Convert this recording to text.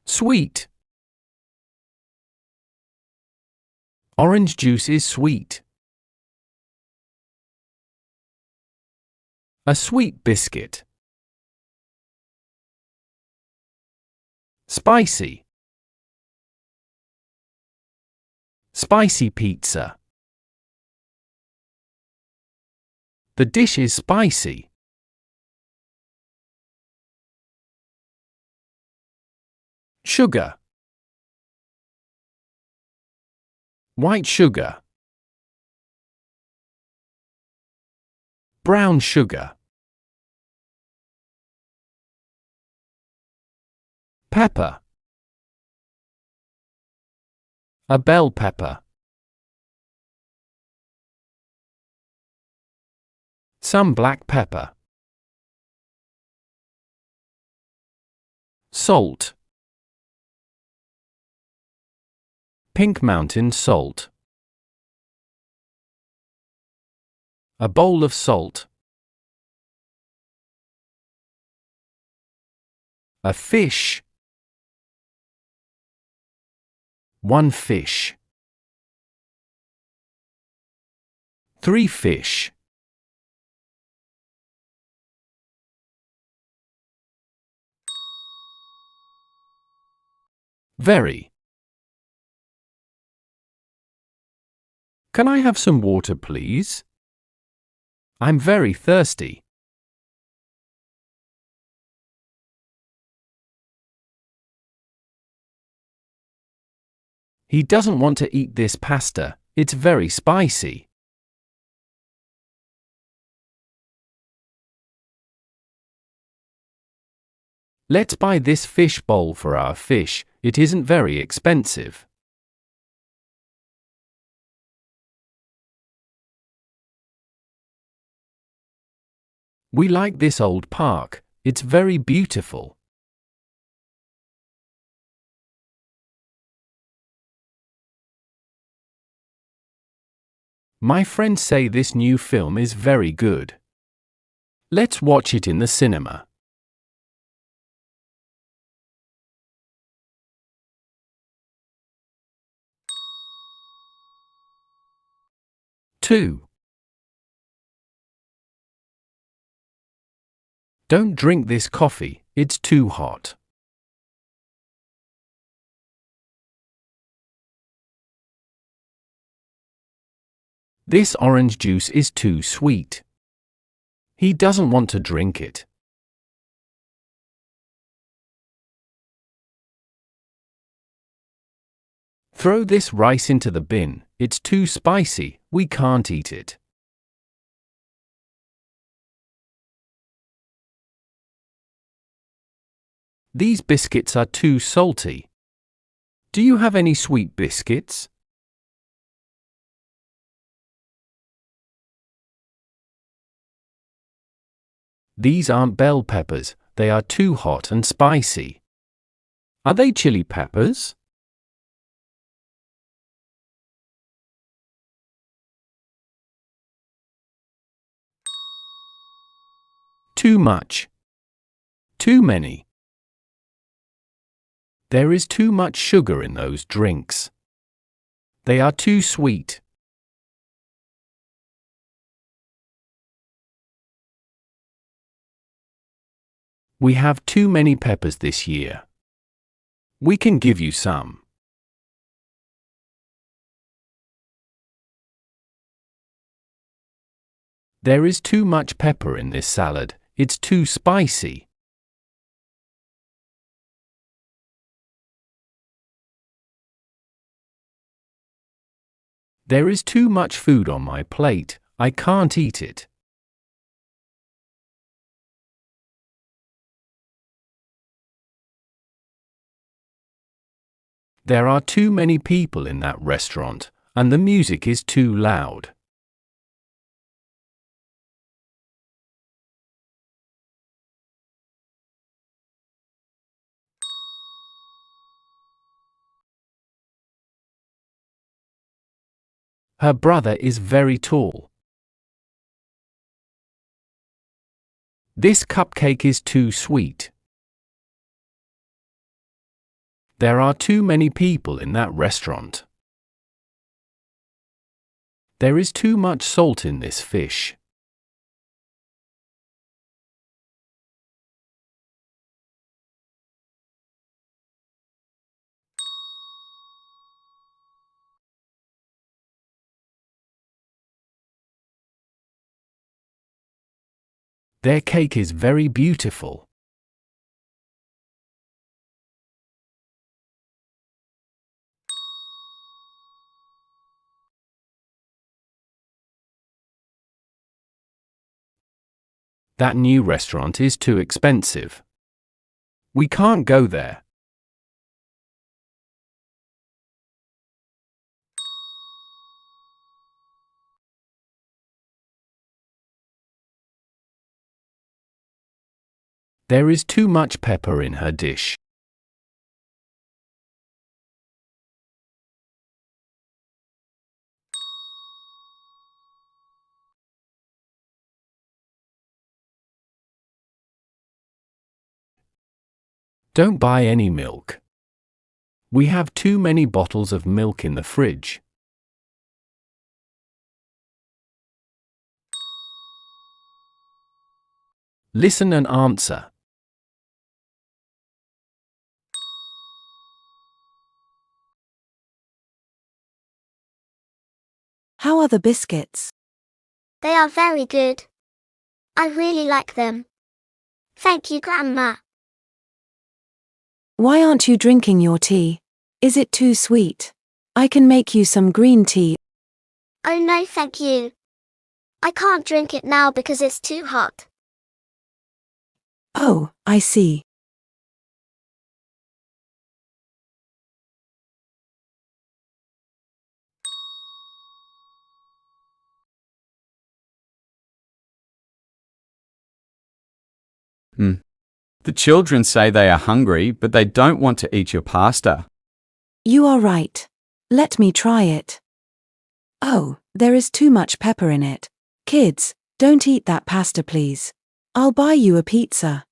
Sweet. Orange juice is sweet. A sweet biscuit. Spicy. Spicy pizza. The dish is spicy. Sugar. White sugar. Brown sugar. Pepper. A bell pepper. Some black pepper. Salt. Pink Mountain salt. A bowl of salt. A fish. One fish. 3 fish. Very. Can I have some water, please? I'm very thirsty. He doesn't want to eat this pasta. It's very spicy. Let's buy this fish bowl for our fish. It isn't very expensive. We like this old park. It's very beautiful. My friends say this new film is very good. Let's watch it in the cinema. Two. Don't drink this coffee, it's too hot. This orange juice is too sweet. He doesn't want to drink it. Throw this rice into the bin, it's too spicy, we can't eat it. These biscuits are too salty. Do you have any sweet biscuits? These aren't bell peppers, they are too hot and spicy. Are they chili peppers? Too much. Too many. There is too much sugar in those drinks. They are too sweet. We have too many peppers this year. We can give you some. There is too much pepper in this salad. It's too spicy. There is too much food on my plate. I can't eat it. There are too many people in that restaurant, and the music is too loud. Her brother is very tall. This cupcake is too sweet. There are too many people in that restaurant. There is too much salt in this fish. Their cake is very beautiful. That new restaurant is too expensive. We can't go there. There is too much pepper in her dish. Don't buy any milk. We have too many bottles of milk in the fridge. Listen and answer. How are the biscuits? They are very good. I really like them. Thank you, Grandma. Why aren't you drinking your tea? Is it too sweet? I can make you some green tea. Oh no, thank you. I can't drink it now because it's too hot. Oh, I see. The children say they are hungry, but they don't want to eat your pasta. You are right. Let me try it. Oh, there is too much pepper in it. Kids, don't eat that pasta please. I'll buy you a pizza.